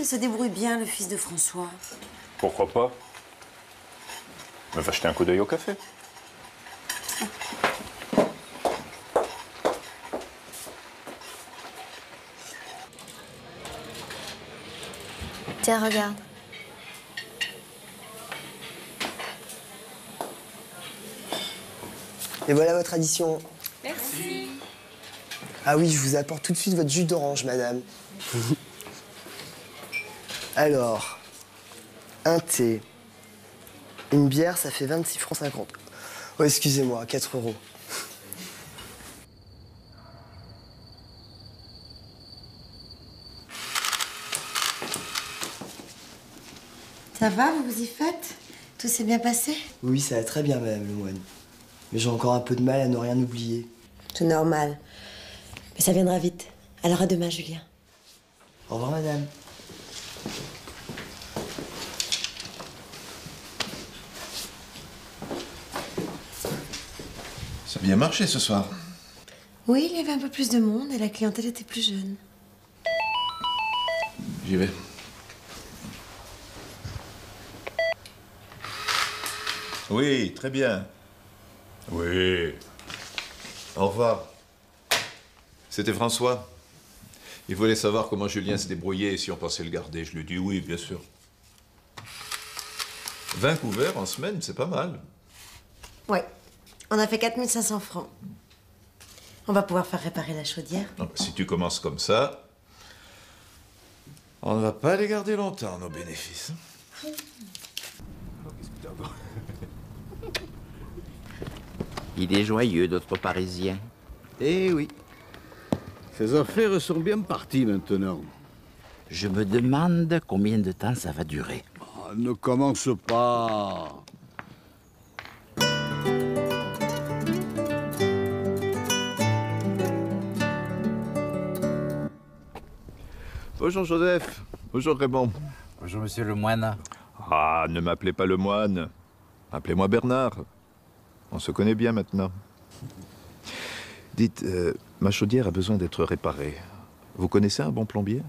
se débrouille bien, le fils de François. Pourquoi pas? Mais va jeter un coup d'œil au café. Tiens, regarde. Et voilà votre addition. Merci. Ah oui, je vous apporte tout de suite votre jus d'orange, madame. Alors, un thé, une bière, ça fait 26 francs 50. Oh, excusez-moi, 4 euros. Ça va, vous vous y faites? Tout s'est bien passé? Oui, ça va très bien, madame Lemoine. Mais j'ai encore un peu de mal à ne rien oublier. C'est normal. Mais ça viendra vite. Alors à demain, Julien. Au revoir, madame. Ça a bien marché ce soir. Oui, il y avait un peu plus de monde et la clientèle était plus jeune. J'y vais. Oui, très bien. Oui. Au revoir. C'était François. Il voulait savoir comment Julien s'est débrouillé et si on pensait le garder. Je lui ai dit oui, bien sûr. 20 couverts en semaine, c'est pas mal. Ouais. On a fait 4500 francs. On va pouvoir faire réparer la chaudière. Non, bah, si tu commences comme ça, on ne va pas les garder longtemps, nos bénéfices. Il est joyeux, notre Parisien. Eh oui. Ces affaires sont bien parties maintenant. Je me demande combien de temps ça va durer. Ah, ne commence pas. Bonjour Joseph. Bonjour Raymond. Bonjour, monsieur le moine. Ah, ne m'appelez pas le moine. Appelez-moi Bernard. On se connaît bien maintenant. Dites, ma chaudière a besoin d'être réparée. Vous connaissez un bon plombier?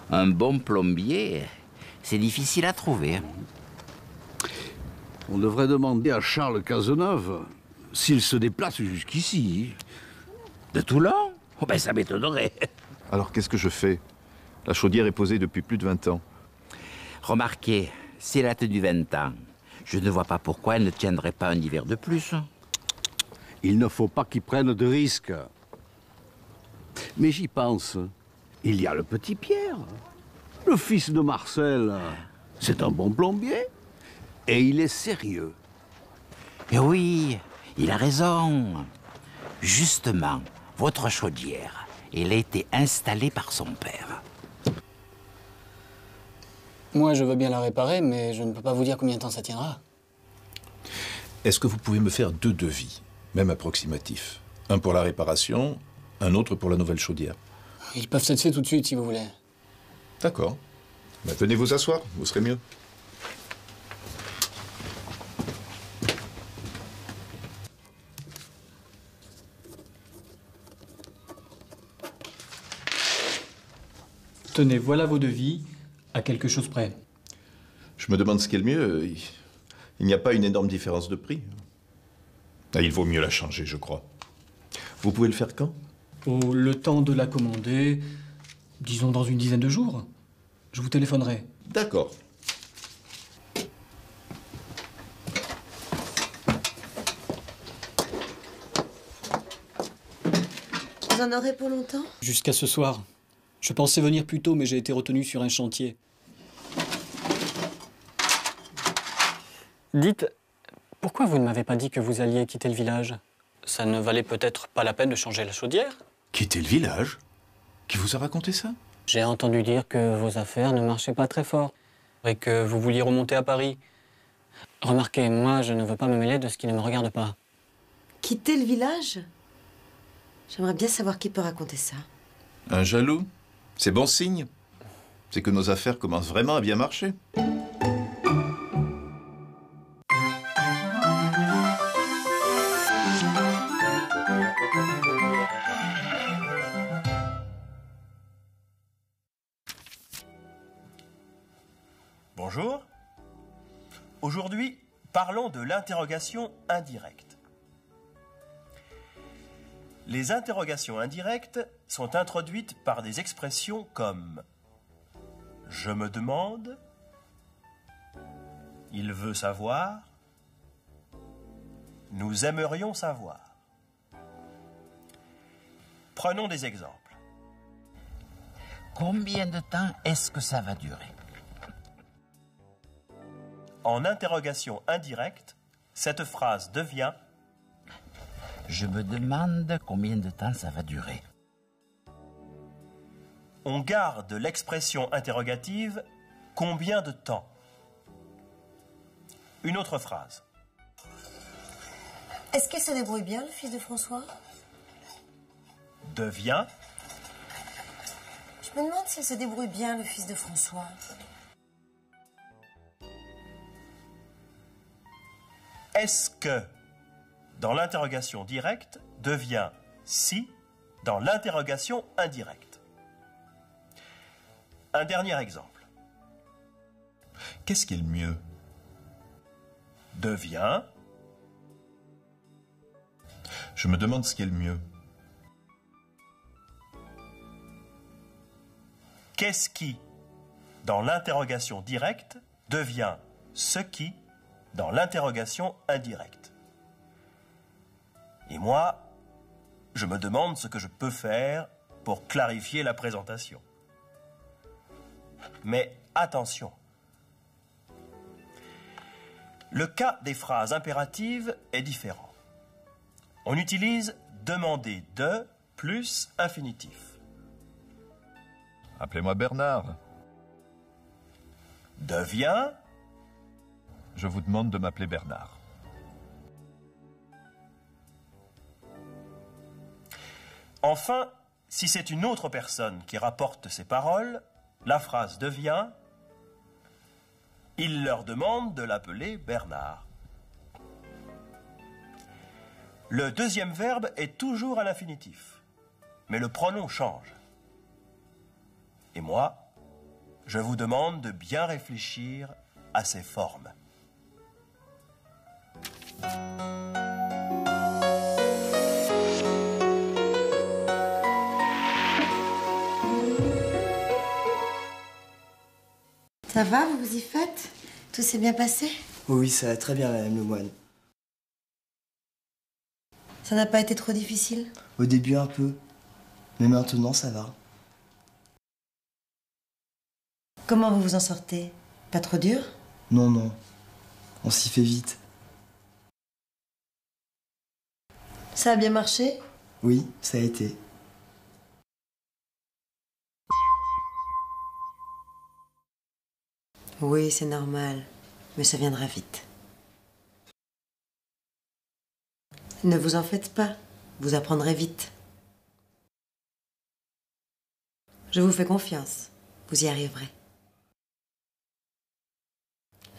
Un bon plombier, c'est difficile à trouver. On devrait demander à Charles Cazeneuve s'il se déplace jusqu'ici. De Toulon? Oh ben ça m'étonnerait. Alors qu'est-ce que je fais? La chaudière est posée depuis plus de 20 ans. Remarquez, si elle a tenu 20 ans, je ne vois pas pourquoi elle ne tiendrait pas un hiver de plus. Il ne faut pas qu'il prenne de risques. Mais j'y pense. Il y a le petit Pierre, le fils de Marcel. C'est un bon plombier et il est sérieux. Et oui, il a raison. Justement, votre chaudière, elle a été installée par son père. Moi, je veux bien la réparer, mais je ne peux pas vous dire combien de temps ça tiendra. Est-ce que vous pouvez me faire 2 devis, même approximatifs? Un pour la réparation, un autre pour la nouvelle chaudière. Ils peuvent s'être faits tout de suite, si vous voulez. D'accord. Ben, venez vous asseoir, vous serez mieux. Tenez, voilà vos devis, à quelque chose près. Je me demande ce qui est le mieux. Il n'y a pas une énorme différence de prix. Ah, il vaut mieux la changer, je crois. Vous pouvez le faire quand? Oh, le temps de la commander, disons dans une dizaine de jours. Je vous téléphonerai. D'accord. Vous en aurez pour longtemps? Jusqu'à ce soir. Je pensais venir plus tôt, mais j'ai été retenu sur un chantier. Dites, pourquoi vous ne m'avez pas dit que vous alliez quitter le village? Ça ne valait peut-être pas la peine de changer la chaudière? Quitter le village? Qui vous a raconté ça? J'ai entendu dire que vos affaires ne marchaient pas très fort et que vous vouliez remonter à Paris. Remarquez, moi, je ne veux pas me mêler de ce qui ne me regarde pas. Quitter le village? J'aimerais bien savoir qui peut raconter ça. Un jaloux? C'est bon signe. C'est que nos affaires commencent vraiment à bien marcher. Bonjour. Aujourd'hui, parlons de l'interrogation indirecte. Les interrogations indirectes sont introduites par des expressions comme « je me demande »,« il veut savoir »,« nous aimerions savoir ». Prenons des exemples. Combien de temps est-ce que ça va durer? En interrogation indirecte, cette phrase devient « Je me demande combien de temps ça va durer. On garde l'expression interrogative « combien de temps ?» Une autre phrase. Est-ce qu'il se débrouille bien, le fils de François? Devient Je me demande s'il se débrouille bien, le fils de François. Est-ce que dans l'interrogation directe devient si dans l'interrogation indirecte. Un dernier exemple. Qu'est-ce qui est le mieux? Devient. Je me demande ce qui est le mieux. Qu'est-ce qui, dans l'interrogation directe, devient ce qui, dans l'interrogation indirecte. Et moi, je me demande ce que je peux faire pour clarifier la présentation. Mais attention. Le cas des phrases impératives est différent. On utilise demander de plus infinitif. Appelez-moi Bernard. Devient. Je vous demande de m'appeler Bernard. Enfin, si c'est une autre personne qui rapporte ces paroles, la phrase devient « Il leur demande de l'appeler Bernard ». Le deuxième verbe est toujours à l'infinitif, mais le pronom change. Et moi, je vous demande de bien réfléchir à ces formes. Ça va, vous vous y faites? Tout s'est bien passé? Oui, ça va très bien, Madame Lemoine. Ça n'a pas été trop difficile? Au début, un peu. Mais maintenant, ça va. Comment vous vous en sortez? Pas trop dur? Non, non. On s'y fait vite. Ça a bien marché? Oui, ça a été. Oui, c'est normal, mais ça viendra vite. Ne vous en faites pas, vous apprendrez vite. Je vous fais confiance, vous y arriverez.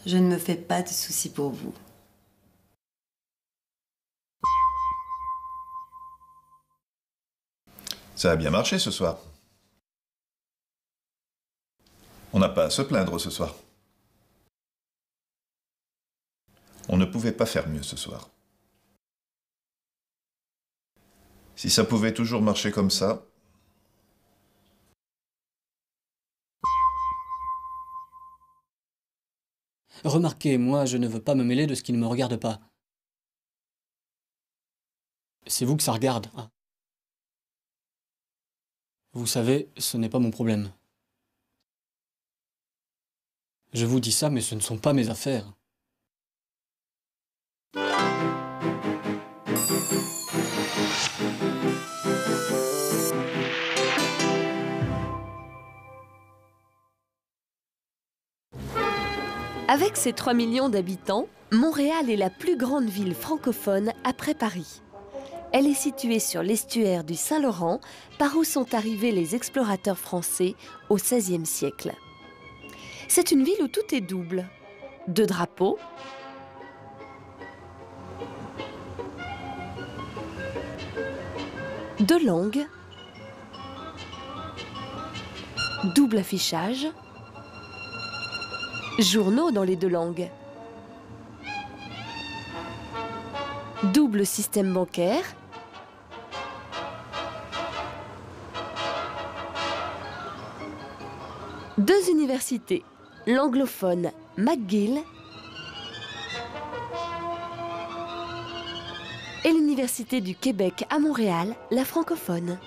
Je ne me fais pas de soucis pour vous. Ça a bien marché ce soir. On n'a pas à se plaindre ce soir. On ne pouvait pas faire mieux ce soir. Si ça pouvait toujours marcher comme ça... Remarquez, moi, je ne veux pas me mêler de ce qui ne me regarde pas. C'est vous que ça regarde. Ah. Vous savez, ce n'est pas mon problème. Je vous dis ça, mais ce ne sont pas mes affaires. Avec ses 3 millions d'habitants, Montréal est la plus grande ville francophone après Paris. Elle est située sur l'estuaire du Saint-Laurent, par où sont arrivés les explorateurs français au XVIe siècle. C'est une ville où tout est double. 2 drapeaux, deux langues, double affichage, Journaux dans les deux langues. Double système bancaire. Deux universités, l'anglophone McGill et l'Université du Québec à Montréal, la francophone.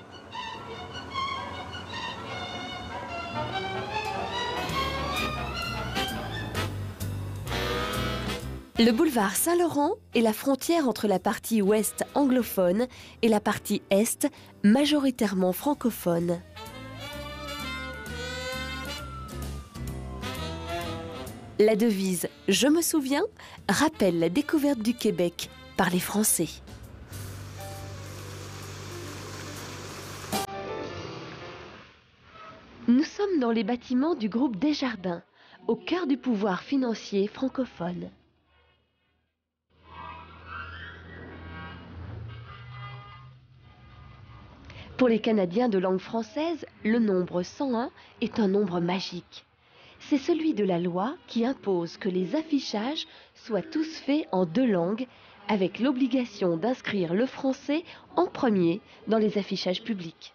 Le boulevard Saint-Laurent est la frontière entre la partie ouest anglophone et la partie est majoritairement francophone. La devise « Je me souviens » rappelle la découverte du Québec par les Français. Nous sommes dans les bâtiments du groupe Desjardins, au cœur du pouvoir financier francophone. Pour les Canadiens de langue française, le nombre 101 est un nombre magique. C'est celui de la loi qui impose que les affichages soient tous faits en deux langues, avec l'obligation d'inscrire le français en premier dans les affichages publics.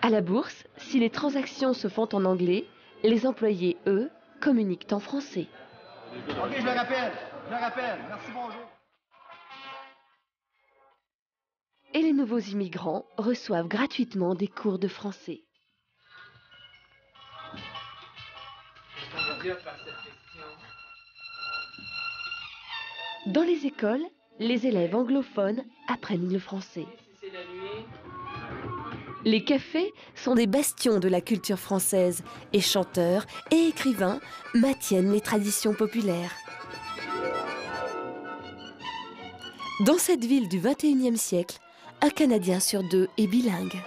À la bourse, si les transactions se font en anglais, les employés, eux, communiquent en français. Ok, je le rappelle. Merci, bonjour. Et les nouveaux immigrants reçoivent gratuitement des cours de français. Dans les écoles, les élèves anglophones apprennent le français. Les cafés sont des bastions de la culture française et chanteurs et écrivains maintiennent les traditions populaires. Dans cette ville du XXIe siècle, un Canadien sur deux est bilingue.